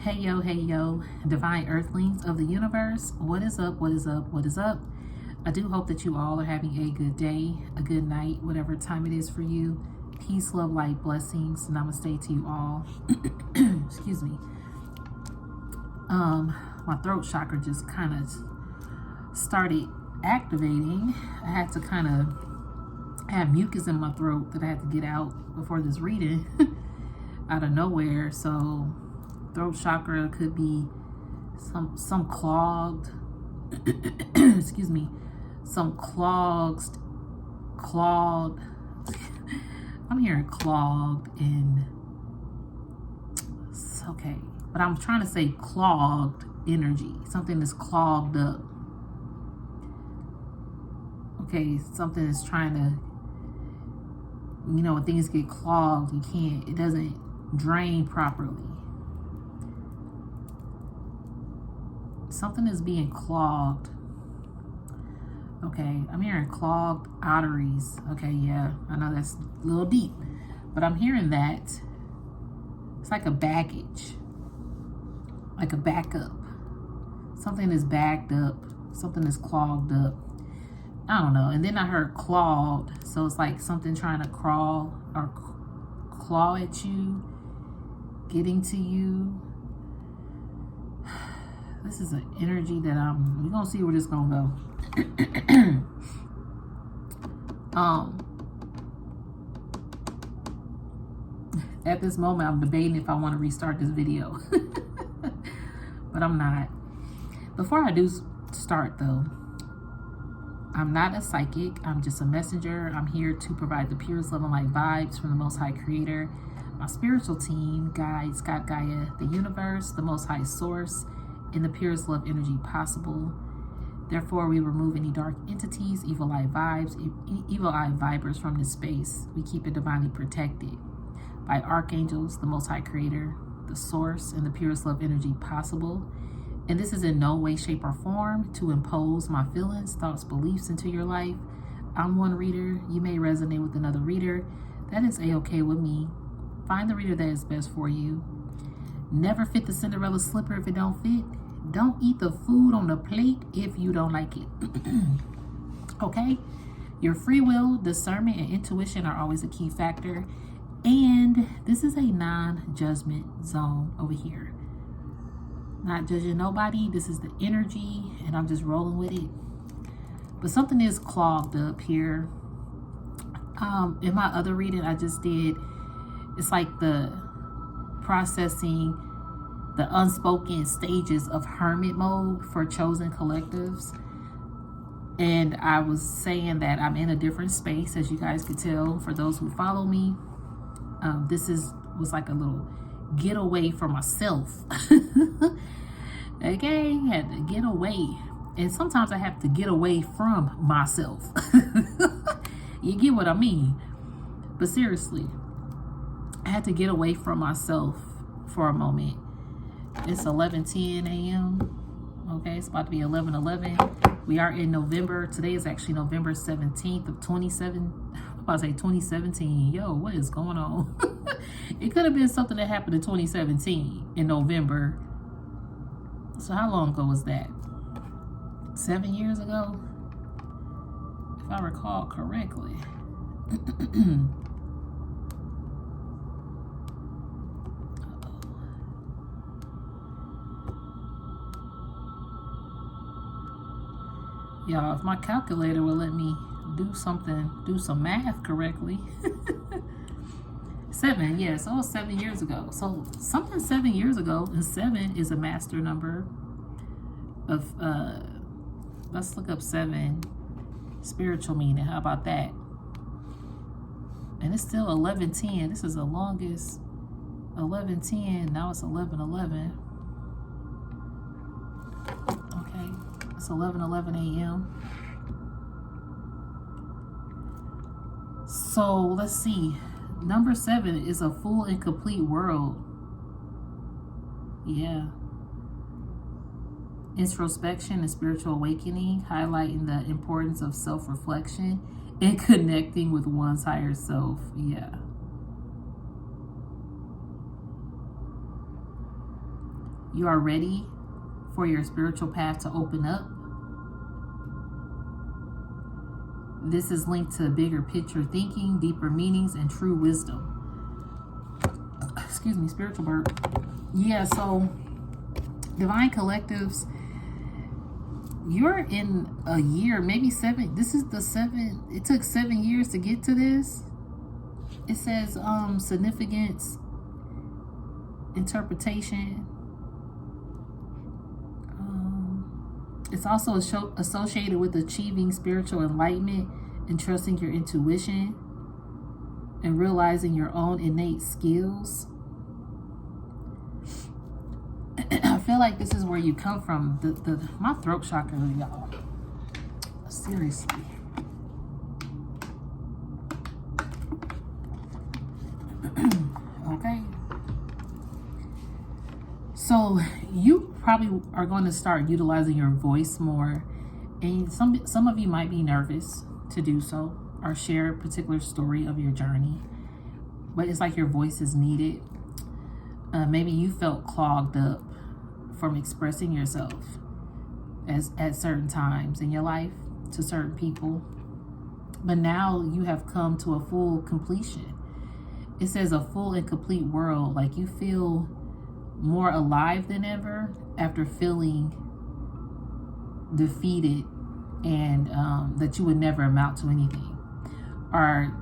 Hey yo, divine earthlings of the universe. What is up? What is up? What is up? I do hope that you all are having a good day, a good night, whatever time it is for you. Peace, love, light, blessings. Namaste to you all. Excuse me. My throat chakra just kind of started activating. I had to kind of have mucus in my throat that I had to get out before this reading out of nowhere. So throat chakra could be some clogged excuse me, some clogged I'm hearing clogged and okay, but I'm trying to say clogged energy, something that's clogged up. Okay, something is trying to, when things get clogged, it doesn't drain properly. Something is being clogged. Okay, I'm hearing clogged arteries. Okay, yeah, I know that's a little deep, but I'm hearing that. It's like a baggage, like a backup. Something is backed up, something is clogged up. I don't know. And then I heard clawed, so it's like something trying to crawl or claw at you, getting to you. This is an energy that we're gonna see where this gonna go. At this moment, I'm debating if I want to restart this video, but I'm not. Before I do start though, I'm not a psychic. I'm just a messenger. I'm here to provide the purest love and light vibes from the Most High Creator, my spiritual team, guides, God, Gaia, the universe, the Most High Source, in the purest love energy possible. Therefore, we remove any dark entities, evil eye vibes, evil eye vibers from this space. We keep it divinely protected by archangels, the Most High Creator, the Source, and the purest love energy possible. And this is in no way, shape, or form to impose my feelings, thoughts, beliefs into your life. I'm one reader. You may resonate with another reader. That is a-okay with me. Find the reader that is best for you. Never fit the Cinderella slipper if it don't fit. Don't eat the food on the plate if you don't like it. Okay? Your free will, discernment, and intuition are always a key factor. And this is a non-judgment zone over here. Not judging nobody. This is the energy, and I'm just rolling with it. But something is clogged up here. In my other reading I just did, it's like the processing the unspoken stages of hermit mode for chosen collectives. And I was saying that I'm in a different space, as you guys could tell for those who follow me. This was like a little getaway for myself. Okay, had to get away. And sometimes I have to get away from myself. You get what I mean? But seriously, I had to get away from myself for a moment. It's 11:10 a.m. Okay, it's about to be 11:11. We are in November. Today is actually November 17th of 2017. Yo, what is going on? It could have been something that happened in 2017 in November. So how long ago was that? 7 years ago, if I recall correctly. Y'all, if my calculator will let me do some math correctly. 7, yes, oh, 7 years ago. So something 7 years ago, and 7 is a master number of, let's look up 7 spiritual meaning. How about that? And it's still 11:10. This is the longest. 11:10. Now it's 11:11. Okay, it's 11:11 a.m. So let's see. Number 7 is a full and complete world. Yeah. Introspection and spiritual awakening, highlighting the importance of self-reflection and connecting with one's higher self. Yeah. You are ready for your spiritual path to open up. This is linked to bigger picture thinking, deeper meanings, and true wisdom. Excuse me, spiritual burp. Yeah, so Divine Collectives, you're in a year, maybe 7. This is the 7. It took 7 years to get to this. It says significance, interpretation. It's also associated with achieving spiritual enlightenment and trusting your intuition and realizing your own innate skills. I feel like this is where you come from. My throat chakra, y'all. Seriously. Okay. So you probably are going to start utilizing your voice more, and some of you might be nervous to do so or share a particular story of your journey, but it's like your voice is needed. Maybe you felt clogged up from expressing yourself at certain times in your life to certain people, but now you have come to a full completion. It says a full and complete world, like you feel more alive than ever after feeling defeated and that you would never amount to anything, or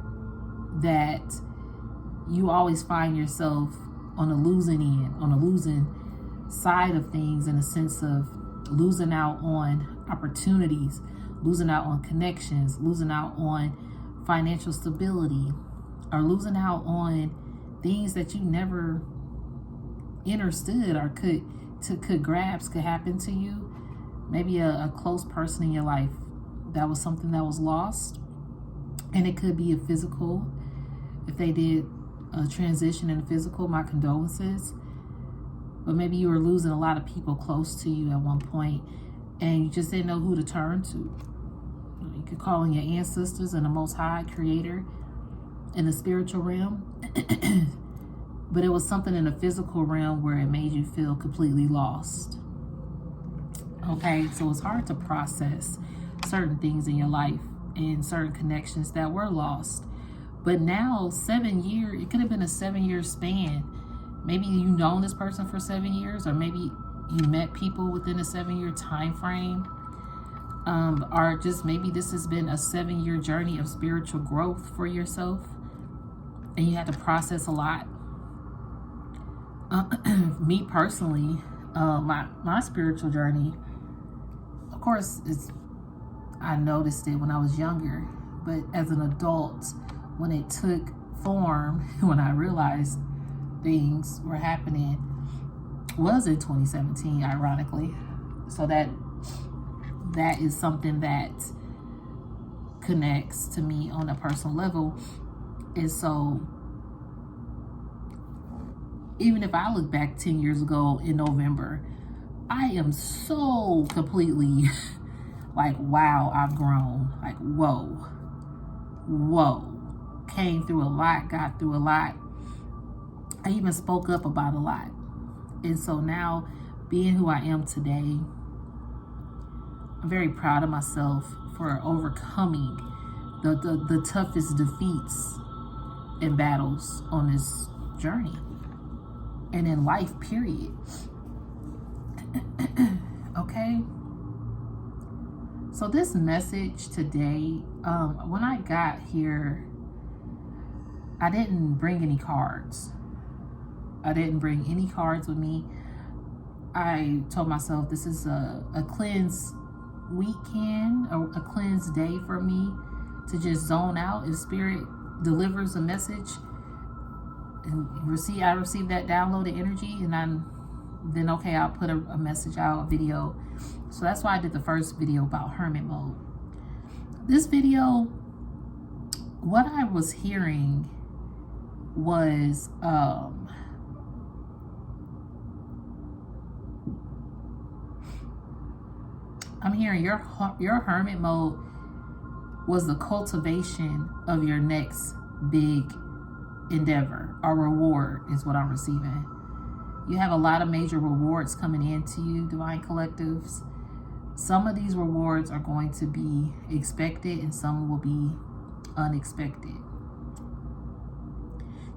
that you always find yourself on a losing end, on a losing side of things, in a sense of losing out on opportunities, losing out on connections, losing out on financial stability, or losing out on things that you never understood or could grasp could happen to you. Maybe a close person in your life, that was something that was lost, and it could be a physical. If they did a transition in physical, my condolences. But maybe you were losing a lot of people close to you at one point, and you just didn't know who to turn to. You could call on your ancestors and the Most High Creator in the spiritual realm. But it was something in the physical realm where it made you feel completely lost. Okay, so it's hard to process certain things in your life and certain connections that were lost. But now, 7 years, it could have been a 7-year span. Maybe you've known this person for 7 years, or maybe you met people within a 7-year time frame. Or just maybe this has been a 7-year journey of spiritual growth for yourself, and you had to process a lot. Me personally, my spiritual journey, of course, I noticed it when I was younger, but as an adult, when it took form, when I realized things were happening, was in 2017, ironically. So that is something that connects to me on a personal level. And so even if I look back 10 years ago in November, I am so completely like, wow, I've grown. Like, whoa. Came through a lot, got through a lot. I even spoke up about a lot. And so now, being who I am today, I'm very proud of myself for overcoming the toughest defeats and battles on this journey and in life, period. Okay? So this message today, when I got here, I didn't bring any cards. I didn't bring any cards with me. I told myself this is a cleanse weekend, or a cleanse day for me to just zone out. If Spirit delivers a message and I receive that downloaded energy, and then okay, I'll put a message out, a video. So that's why I did the first video about hermit mode. This video, what I was hearing was I'm hearing your hermit mode was the cultivation of your next big endeavor or reward is what I'm receiving. You have a lot of major rewards coming into you, Divine Collectives. Some of these rewards are going to be expected and some will be unexpected.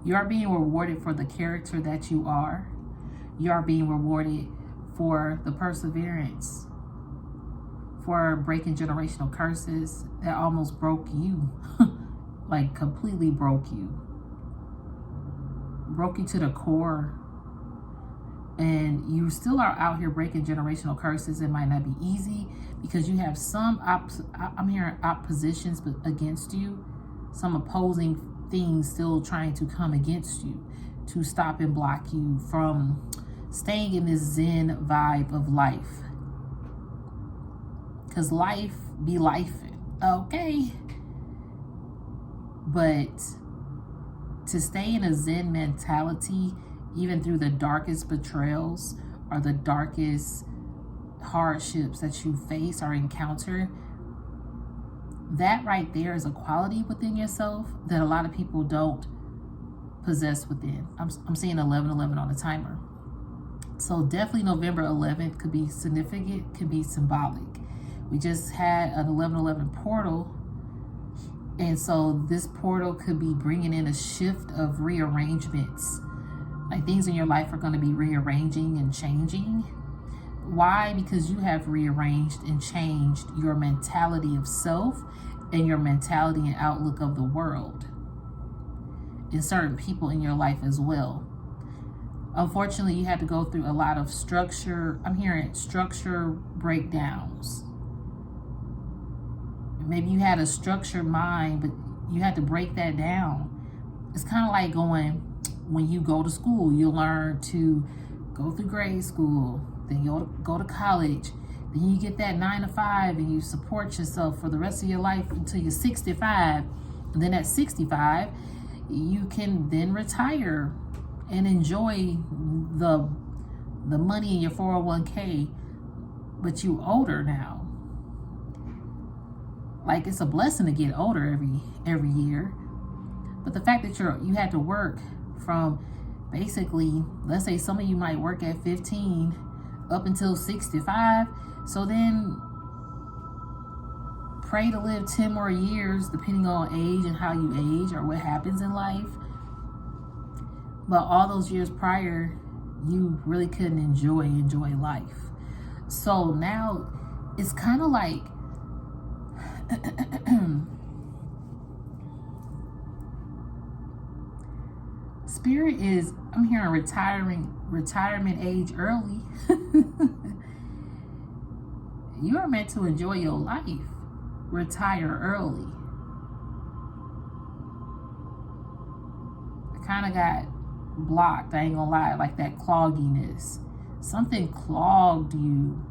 You are being rewarded for the character that you are. You are being rewarded for the perseverance, for breaking generational curses that almost broke you, like completely broke you to the core. And you still are out here breaking generational curses. It might not be easy because you have some, I'm hearing oppositions against you, some opposing things still trying to come against you to stop and block you from staying in this Zen vibe of life. Because life be life, okay? But to stay in a Zen mentality, even through the darkest betrayals or the darkest hardships that you face or encounter, that right there is a quality within yourself that a lot of people don't possess within. I'm seeing 1111 on the timer. So definitely November 11th could be significant, could be symbolic. We just had an 1111 portal. And so this portal could be bringing in a shift of rearrangements. Like things in your life are going to be rearranging and changing. Why? Because you have rearranged and changed your mentality of self and your mentality and outlook of the world. And certain people in your life as well. Unfortunately, you had to go through a lot of structure. I'm hearing structure breakdowns. Maybe you had a structured mind, but you had to break that down. It's kind of like going, when you go to school, you learn to go through grade school, then you go to college, then you get that 9 to 5 and you support yourself for the rest of your life until you're 65. And then at 65, you can then retire and enjoy the money in your 401k, but you older now. Like, it's a blessing to get older every year. But the fact that you had to work from basically, let's say some of you might work at 15 up until 65. So then pray to live 10 more years, depending on age and how you age or what happens in life. But all those years prior, you really couldn't enjoy life. So now it's kind of like Spirit is, I'm hearing retirement age early. You are meant to enjoy your life. Retire early. I kind of got blocked, I ain't gonna lie, like that clogginess. Something clogged you.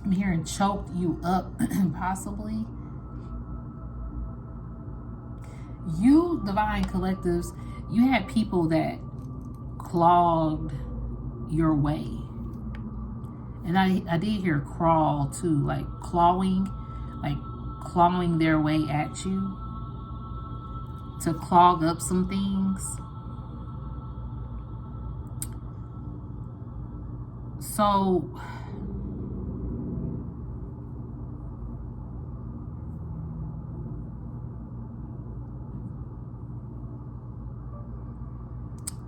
I'm hearing choked you up, possibly. You, Divine Collectives, you had people that clogged your way. And I did hear crawl too, like clawing their way at you to clog up some things. So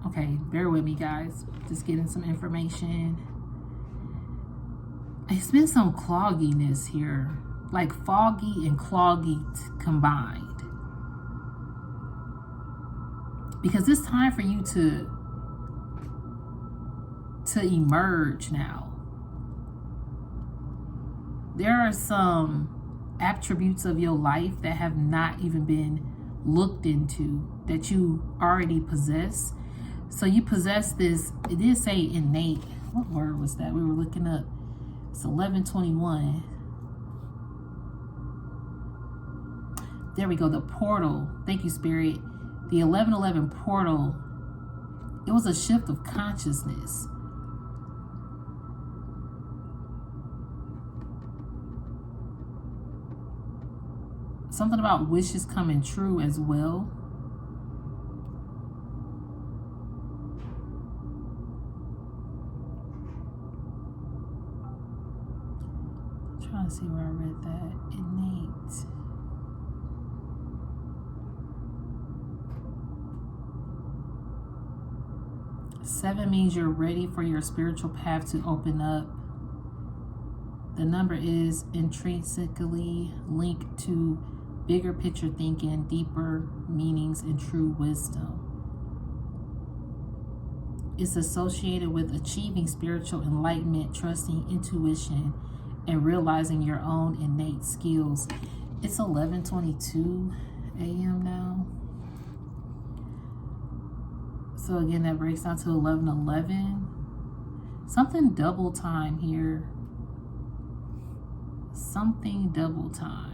okay, bear with me, guys. Just getting some information. It's been some clogginess here, like foggy and cloggy combined. Because it's time for you to emerge now. There are some attributes of your life that have not even been looked into that you already possess. So you possess this, it did say innate. What word was that we were looking up? It's 11:21. There we go, the portal. Thank you, Spirit. The 11:11 portal, it was a shift of consciousness. Something about wishes coming true as well. trying to see where I read that. Innate. Seven means you're ready for your spiritual path to open up. The number is intrinsically linked to bigger picture thinking, deeper meanings, and true wisdom. It's associated with achieving spiritual enlightenment, trusting intuition, and realizing your own innate skills. It's 11:22 a.m. now. So again, that breaks down to 11:11. Something double time here. Something double time.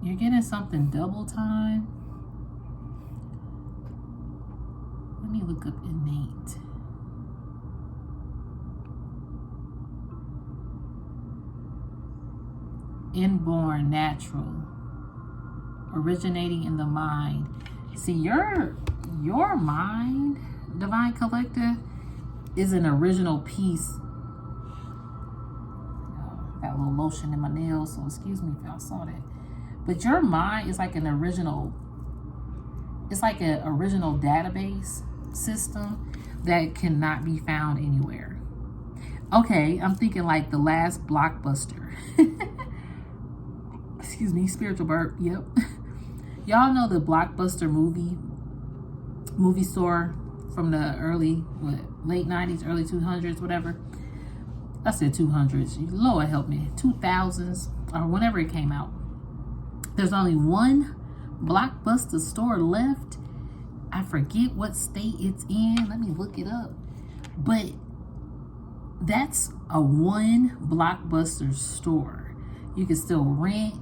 You're getting something double time. Let me look up innate. Inborn, natural, originating in the mind. See, your mind, Divine Collective, is an original piece. Got a little lotion in my nails, so excuse me if y'all saw that. But your mind is like an original, it's like an original database system that cannot be found anywhere. Okay, I'm thinking like the last blockbuster. Excuse me, spiritual burp, yep. Y'all know the Blockbuster movie store from the late 90s, early 200s, whatever. I said 200s. Lord help me. 2000s, or whenever it came out. There's only one Blockbuster store left. I forget what state it's in. Let me look it up. But that's a one Blockbuster store. You can still rent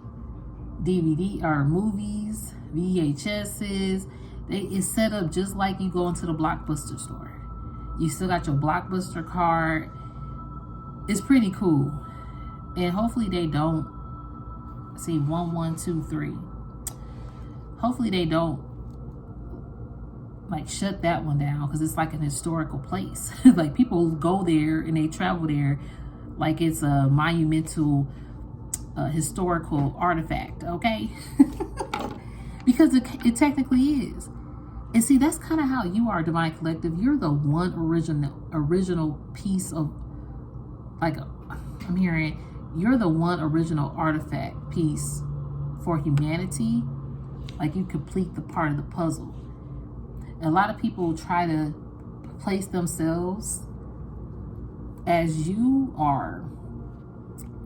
DVD or movies, VHSs. It's set up just like you go into the Blockbuster store. You still got your Blockbuster card. It's pretty cool. And hopefully they don't see 1123. Hopefully they don't like shut that one down, because it's like an historical place. Like people go there and they travel there like it's a monumental historical artifact, okay? Because it technically is. And see, that's kind of how you are, Divine Collective. You're the one original piece of, like, I'm hearing, you're the one original artifact piece for humanity. Like, you complete the part of the puzzle. A lot of people try to place themselves as you are,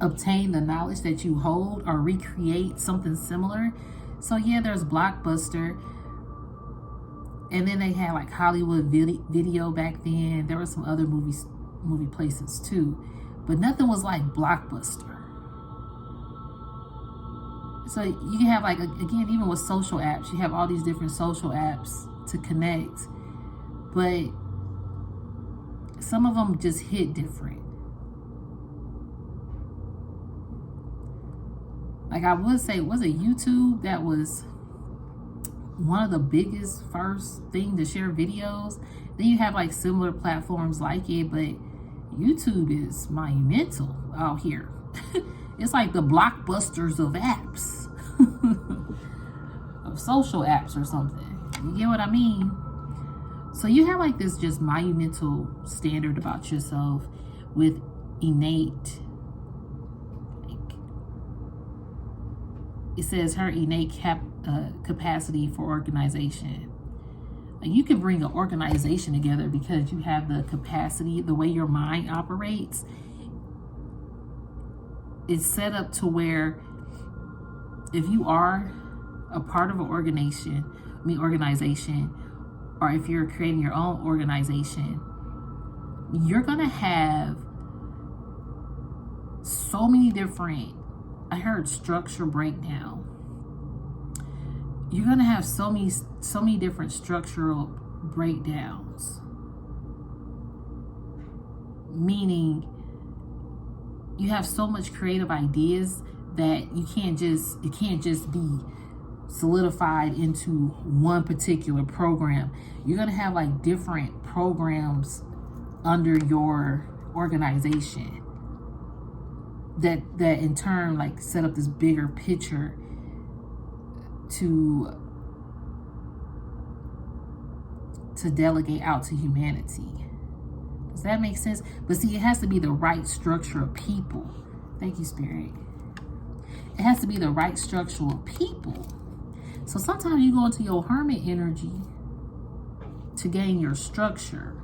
obtain the knowledge that you hold, or recreate something similar. So yeah, there's Blockbuster, and then they had like Hollywood video back then. There were some other movie places too, but nothing was like Blockbuster. So you can have, like, again, even with social apps, you have all these different social apps to connect, but some of them just hit different. Like, I would say, was it YouTube that was one of the biggest first thing to share videos? Then you have like similar platforms like it, but YouTube is monumental out here. It's like the Blockbusters of apps, of social apps or something. You get what I mean? So you have like this just monumental standard about yourself with innate. It says her innate capacity for organization. Like, you can bring an organization together because you have the capacity. The way your mind operates, it's set up to where if you are a part of an organization, or if you're creating your own organization, you're gonna have so many different, I heard structure breakdown. You're gonna have so many different structural breakdowns. Meaning, you have so much creative ideas that it can't just be solidified into one particular program. You're gonna have like different programs under your organization that in turn like set up this bigger picture to delegate out to humanity. Does that make sense? But see, it has to be the right structure of people. Thank you, Spirit. It has to be the right structure of people. So sometimes you go into your hermit energy to gain your structure.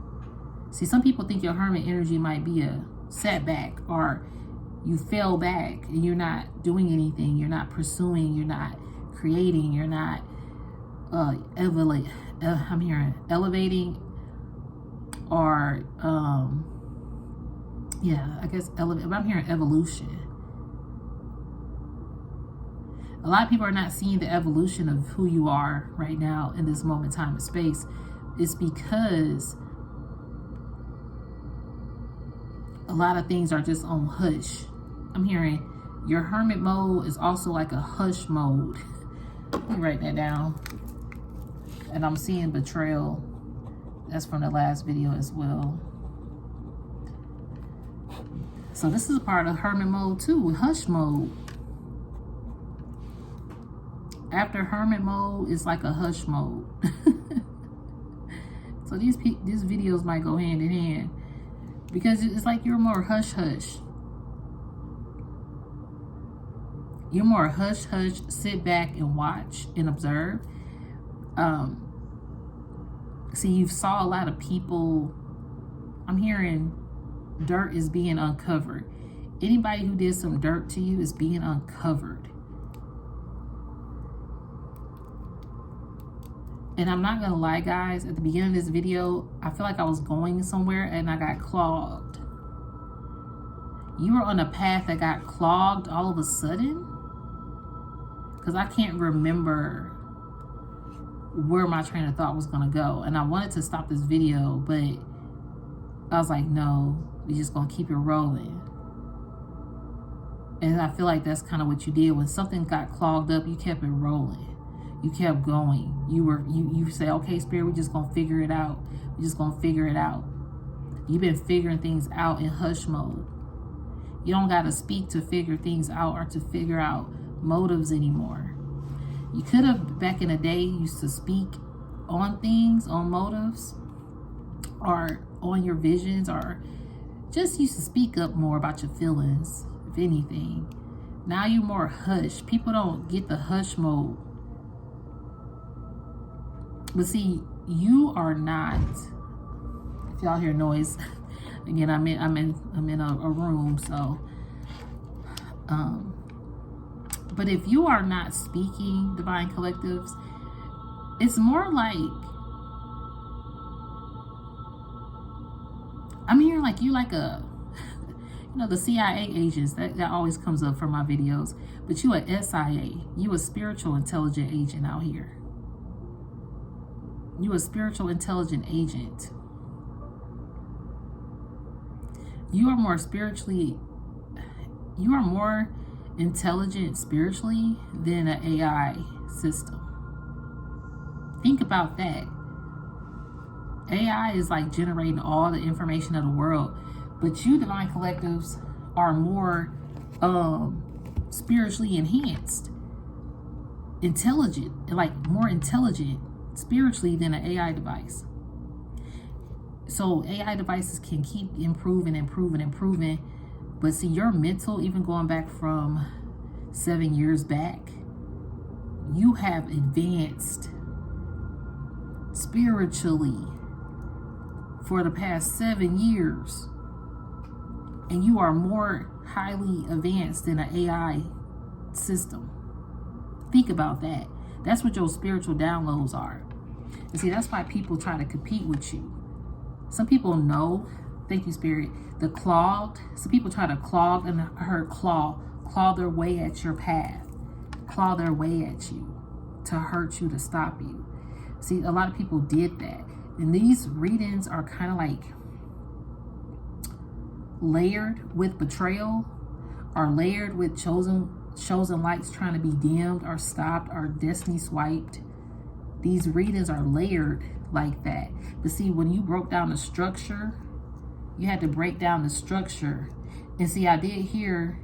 See, some people think your hermit energy might be a setback, or you fell back and you're not doing anything, you're not pursuing, you're not creating, you're not I'm hearing elevating, or yeah, I guess elevate, but I'm hearing evolution. A lot of people are not seeing the evolution of who you are right now in this moment, time, and space. It's because a lot of things are just on hush. I'm hearing your hermit mode is also like a hush mode. Let me write that down. And I'm seeing betrayal. That's from the last video as well. So this is a part of hermit mode too, hush mode. After hermit mode, it's like a hush mode. So these videos might go hand in hand, because it's like you're more hush hush. You're more hush hush, sit back and watch and observe. See, you saw a lot of people. I'm hearing dirt is being uncovered. Anybody who did some dirt to you is being uncovered. And I'm not gonna lie, guys, at the beginning of this video, I feel like I was going somewhere and I got clogged. You were on a path that got clogged all of a sudden? Because I can't remember where my train of thought was gonna go. And I wanted to stop this video, but I was like, no, we're just gonna keep it rolling. And I feel like that's kind of what you did. When something got clogged up, you kept it rolling. You kept going. You say, okay, Spirit, we're just gonna figure it out. We're just gonna figure it out. You've been figuring things out in hush mode. You don't gotta speak to figure things out or to figure out motives anymore. You could have, back in the day, used to speak on things, on motives, or on your visions, or just used to speak up more about your feelings, if anything. Now you're more hush. People don't get the hush mode. But see, you are not, if y'all hear noise, again, I'm in a room, so but if you are not speaking, Divine Collectives, it's more like, I'm hearing like you like a, you know, the CIA agents, that always comes up for my videos, but you a SIA, you a spiritual intelligent agent out here. You a spiritual intelligent agent. You are more spiritually, you are more intelligent spiritually than an AI system. Think about that. AI is like generating all the information of the world, but you, Divine Collectives, are more spiritually enhanced, intelligent, like more intelligent spiritually than an AI device. So AI devices can keep improving, but see, your mental, even going back from 7 years back, you have advanced spiritually for the past 7 years, and you are more highly advanced than an AI system. Think about that. That's what your spiritual downloads are. And see, that's why people try to compete with you. Some people know, thank you, Spirit, the clogged. Some people try to clog, and I heard claw their way at your path, claw their way at you to hurt you, to stop you. See, a lot of people did that. And these readings are kind of like layered with betrayal, or layered with chosen lights trying to be dimmed or stopped or destiny swiped. These readings are layered like that. But see, when you broke down the structure You had to break down the structure. And see, I did hear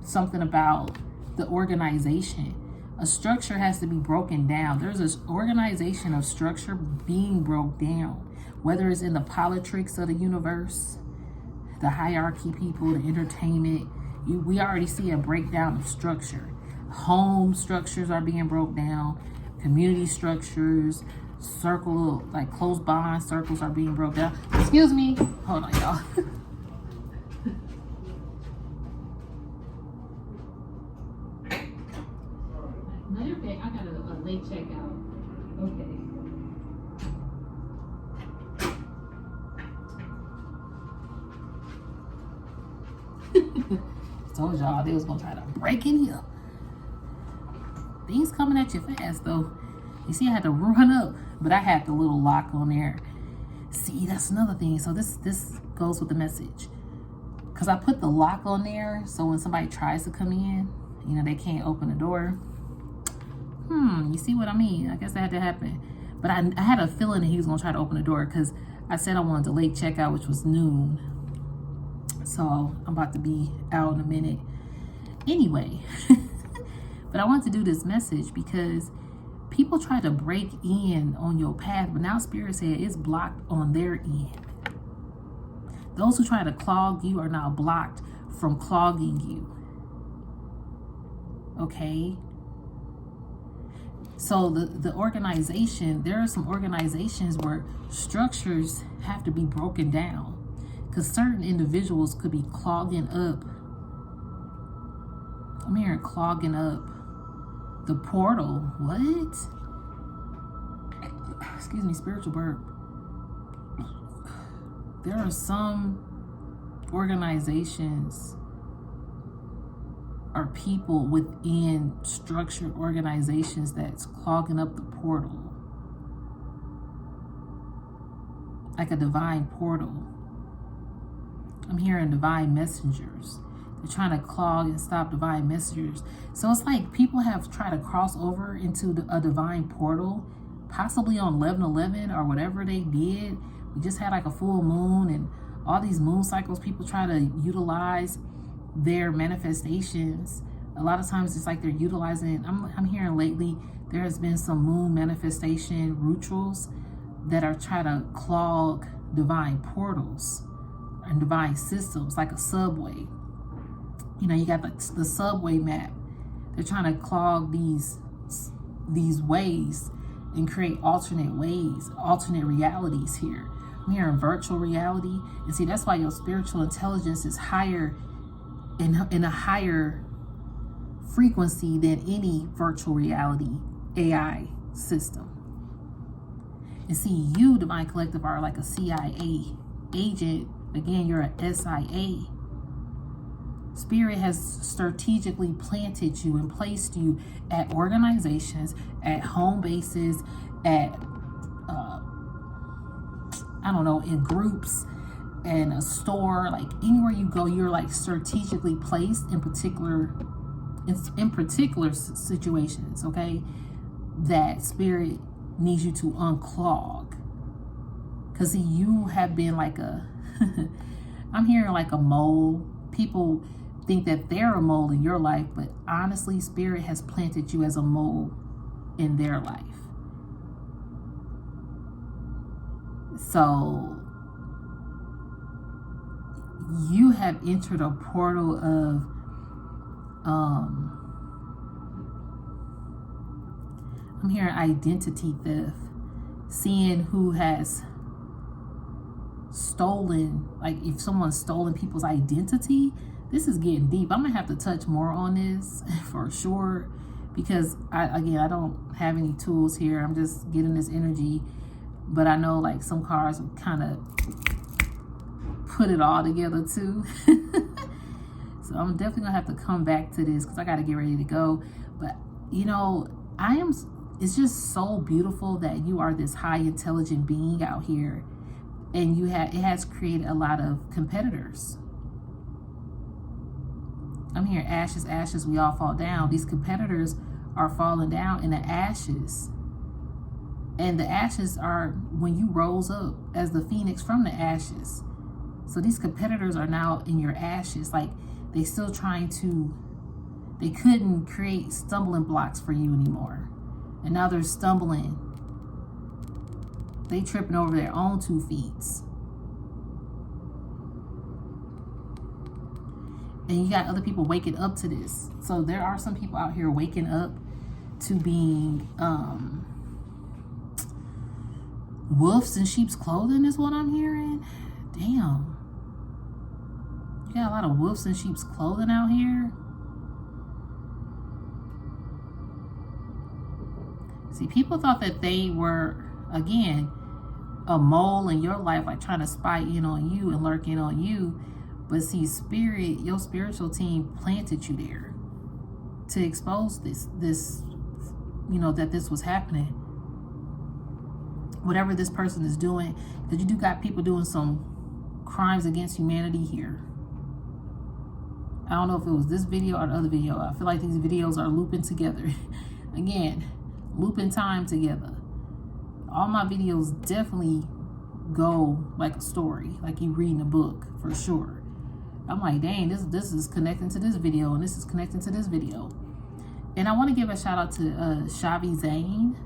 something about the organization. A structure has to be broken down. There's an organization of structure being broke down, whether it's in the politics of the universe, the hierarchy people, the entertainment. We already see a breakdown of structure. Home structures are being broke down. Community structures, circle, like close bond circles are being broke down. Excuse me. Hold on, y'all. No, you're okay. I got a late checkout. Okay. Told y'all they was gonna try to break in here. Things coming at you fast though. You see, I had to run up, but I had the little lock on there. See, that's another thing. So this goes with the message, because I put the lock on there so when somebody tries to come in, you know, they can't open the door. You see what I mean? I guess that had to happen. But I had a feeling that he was gonna try to open the door, because I said I wanted to late checkout, which was noon. So I'm about to be out in a minute. Anyway, but I wanted to do this message because people try to break in on your path, but now Spirit said it's blocked on their end. Those who try to clog you are now blocked from clogging you. Okay? So the organization, there are some organizations where structures have to be broken down, because certain individuals could be clogging up. I'm hearing clogging up the portal. What? Excuse me, spiritual burp. There are some organizations or people within structured organizations that's clogging up the portal. Like a divine portal. I'm hearing divine messengers. They're trying to clog and stop divine messengers. So it's like people have tried to cross over into a divine portal, possibly on 11/11 or whatever they did. We just had like a full moon, and all these moon cycles, people try to utilize their manifestations. A lot of times it's like they're utilizing, I'm hearing lately, there has been some moon manifestation rituals that are trying to clog divine portals and divine systems, like a subway. You know, you got the subway map. They're trying to clog these ways and create alternate ways, alternate realities here. I'm hearing virtual reality. And see, that's why your spiritual intelligence is higher, in a higher frequency than any virtual reality AI system. And see, you, Divine Collective, are like a CIA agent. Again, you're a SIA. Spirit has strategically planted you and placed you at organizations, at home bases, at, I don't know, in groups, and a store, like anywhere you go, you're like strategically placed in particular situations, okay, that Spirit needs you to unclog. Because see, you have been like a, I'm hearing like a mole. People think that they're a mole in your life, but honestly, Spirit has planted you as a mole in their life. So you have entered a portal of I'm hearing identity theft, seeing who has stolen, like if someone's stolen people's identity. This is getting deep. I'm gonna have to touch more on this for sure, because I don't have any tools here. I'm just getting this energy, but I know like some cards will kind of put it all together too. So I'm definitely gonna have to come back to this because I got to get ready to go. But you know, it's just so beautiful that you are this high intelligent being out here, and it has created a lot of competitors. I'm hearing ashes, ashes, we all fall down. These competitors are falling down in the ashes. And the ashes are when you rose up as the phoenix from the ashes. So these competitors are now in your ashes. Like, they still trying to, they couldn't create stumbling blocks for you anymore. And now they're stumbling. They tripping over their own 2 feet. And you got other people waking up to this. So there are some people out here waking up to being wolves in sheep's clothing is what I'm hearing. Damn. You got a lot of wolves in sheep's clothing out here. See, people thought that they were, again, a mole in your life, like trying to spy in on you and lurk in on you. But see, spirit, your spiritual team planted you there to expose this, you know, that this was happening. Whatever this person is doing, because you do got people doing some crimes against humanity here. I don't know if it was this video or the other video. I feel like these videos are looping together. Again, looping time together. All my videos definitely go like a story, like you reading a book, for sure. I'm like, dang, this is connecting to this video, and this is connecting to this video. And I want to give a shout out to Shavi Zane.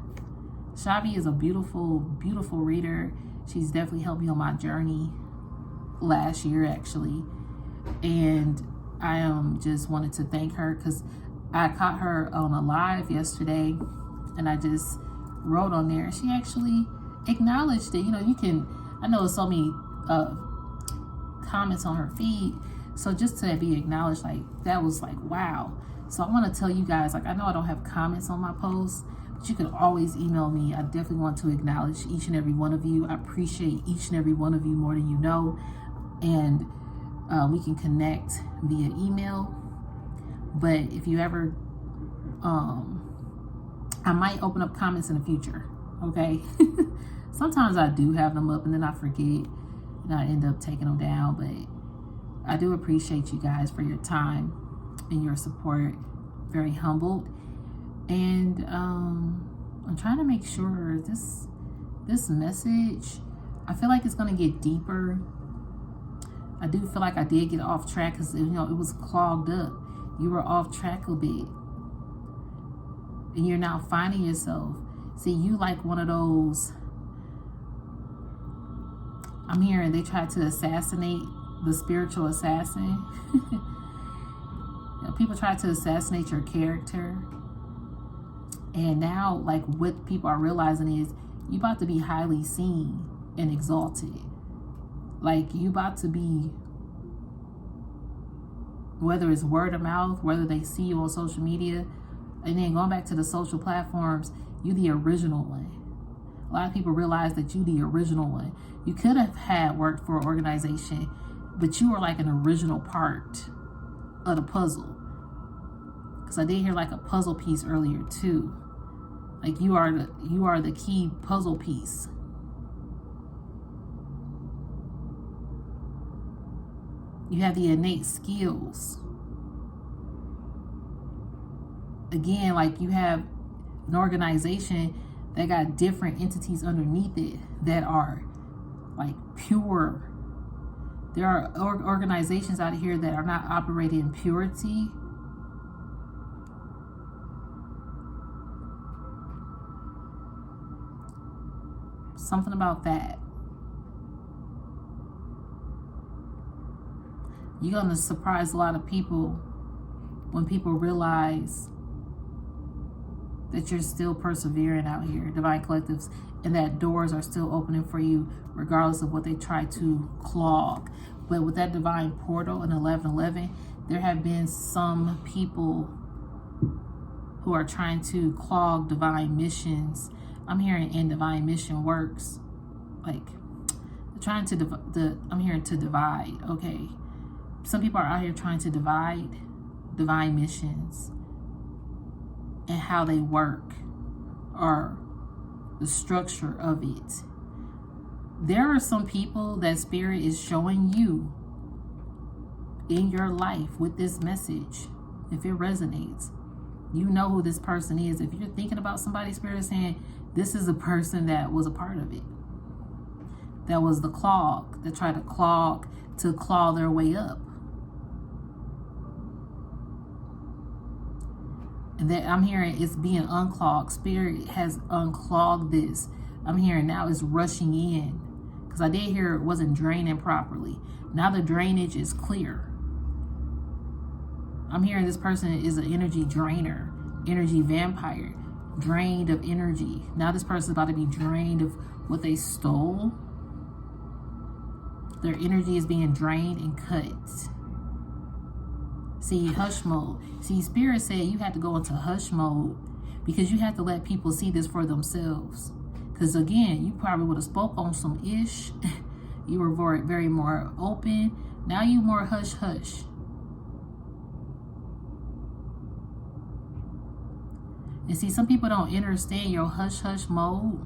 Shavi is a beautiful, beautiful reader. She's definitely helped me on my journey last year, actually. And I just wanted to thank her because I caught her on a live yesterday, and I just wrote on there. She actually acknowledged it. You know, you can, I know so many comments on her feed, so just to be acknowledged, like, that was like, wow. So I want to tell you guys, like, I know I don't have comments on my posts, but you can always email me. I definitely want to acknowledge each and every one of you. I appreciate each and every one of you more than you know. And we can connect via email. But if you ever, I might open up comments in the future, okay? Sometimes I do have them up and then I forget and I end up taking them down. But I do appreciate you guys for your time and your support. Very humbled. And I'm trying to make sure this message, I feel like it's going to get deeper. I do feel like I did get off track because, you know, it was clogged up. You were off track a bit. And you're now finding yourself. See, you like one of those, I'm hearing they tried to assassinate the spiritual assassin. You know, people try to assassinate your character. And now, like, what people are realizing is you about to be highly seen and exalted. Like, you about to be, whether it's word of mouth, whether they see you on social media, and then going back to the social platforms, you the original one. A lot of people realize that you the original one. You could have had worked for an organization, but you were like an original part of the puzzle. Because I did hear like a puzzle piece earlier too. Like, you are the key puzzle piece. You have the innate skills. Again, like, you have an organization that got different entities underneath it that are like pure. There are organizations out here that are not operating in purity. Something about that. You're going to surprise a lot of people when people realize that you're still persevering out here, Divine Collectives, and that doors are still opening for you regardless of what they try to clog. But with that divine portal in 1111, there have been some people who are trying to clog divine missions. I'm hearing in divine mission works, like, trying to I'm hearing to divide. Okay, some people are out here trying to divide divine missions and how they work, or the structure of it. There are some people that Spirit is showing you in your life with this message. If it resonates, you know who this person is. If you're thinking about somebody, Spirit is saying, this is a person that was a part of it. that was the clog, that tried to claw their way up. And that I'm hearing it's being unclogged. Spirit has unclogged this. I'm hearing now it's rushing in. Because I did hear it wasn't draining properly. Now the drainage is clear. I'm hearing this person is an energy drainer, energy vampire, drained of energy. Now this person is about to be drained of what they stole. Their energy is being drained and cut. See, hush mode. See, Spirit said you had to go into hush mode because you have to let people see this for themselves. Because again, you probably would have spoke on some ish. You were very more open. Now you more hush hush. And see, some people don't understand your hush hush mode.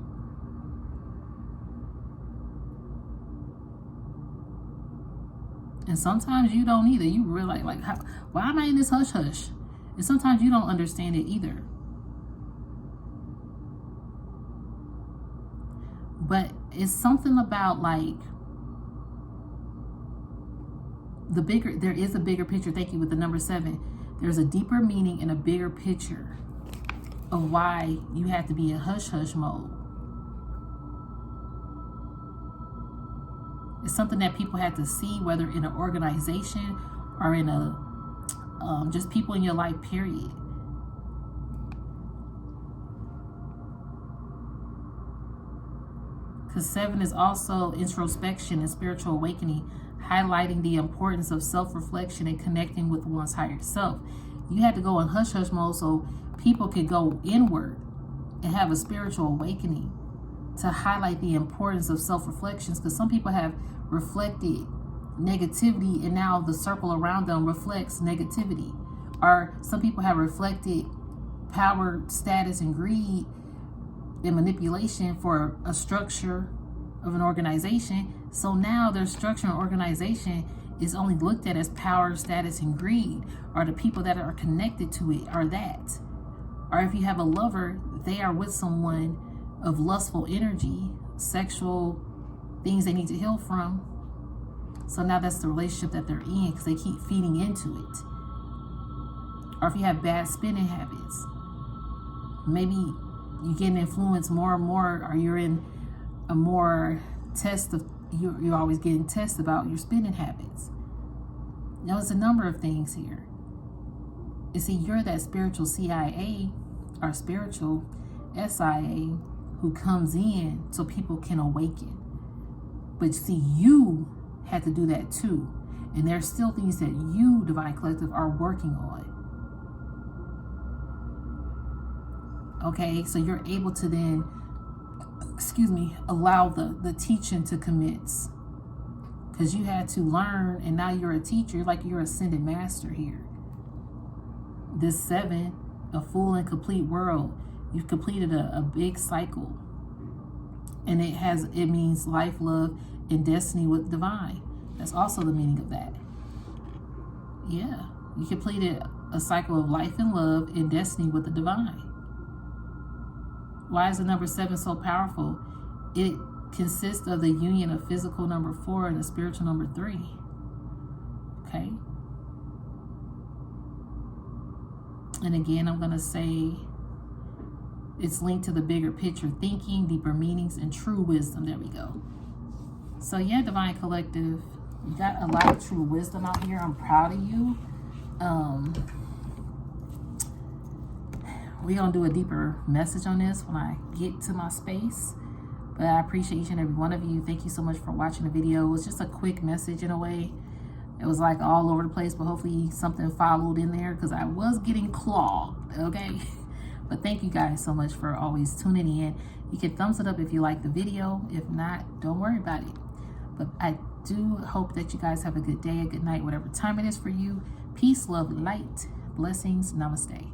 And sometimes you don't either. You realize, like, why am I in this hush hush? And sometimes you don't understand it either. But it's something about, like, there is a bigger picture. Thank you with the number 7. There's a deeper meaning and a bigger picture of why you have to be in hush hush mode. It's something that people have to see, whether in an organization or in a just people in your life, period. Because 7 is also introspection and spiritual awakening, highlighting the importance of self-reflection and connecting with one's higher self. You had to go in hush hush mode so people could go inward and have a spiritual awakening, to highlight the importance of self-reflections, because some people have reflected negativity and now the circle around them reflects negativity. Or some people have reflected power, status, and greed and manipulation for a structure of an organization. So now their structure and organization is only looked at as power, status, and greed, or the people that are connected to it are that. Or if you have a lover, they are with someone of lustful energy, sexual things they need to heal from. So now that's the relationship that they're in because they keep feeding into it. Or if you have bad spending habits, maybe you get influenced more and more, or you're in a more test of, you're always getting tests about your spending habits. Now it's a number of things here. You see, you're that spiritual CIA or spiritual SIA who comes in so people can awaken. But see, you had to do that too. And there's still things that you, Divine Collective, are working on. Okay, so you're able to then, allow the teaching to commence. Because you had to learn, and now you're a teacher, like you're ascended master here. This 7, a full and complete world. You've completed a big cycle. And it means life, love, and destiny with divine. That's also the meaning of that. Yeah, you completed a cycle of life and love and destiny with the divine. Why is the number 7 so powerful? It consists of the union of physical number 4 and the spiritual number 3. Okay. And again, I'm going to say it's linked to the bigger picture thinking, deeper meanings, and true wisdom. There we go. So yeah, Divine Collective, you got a lot of true wisdom out here. I'm proud of you. We're going to do a deeper message on this when I get to my space. But I appreciate each and every one of you. Thank you so much for watching the video. It was just a quick message in a way. It was like all over the place, but hopefully something followed in there because I was getting clogged, okay? But thank you guys so much for always tuning in. You can thumbs it up if you like the video. If not, don't worry about it. But I do hope that you guys have a good day, a good night, whatever time it is for you. Peace, love, light, blessings, namaste.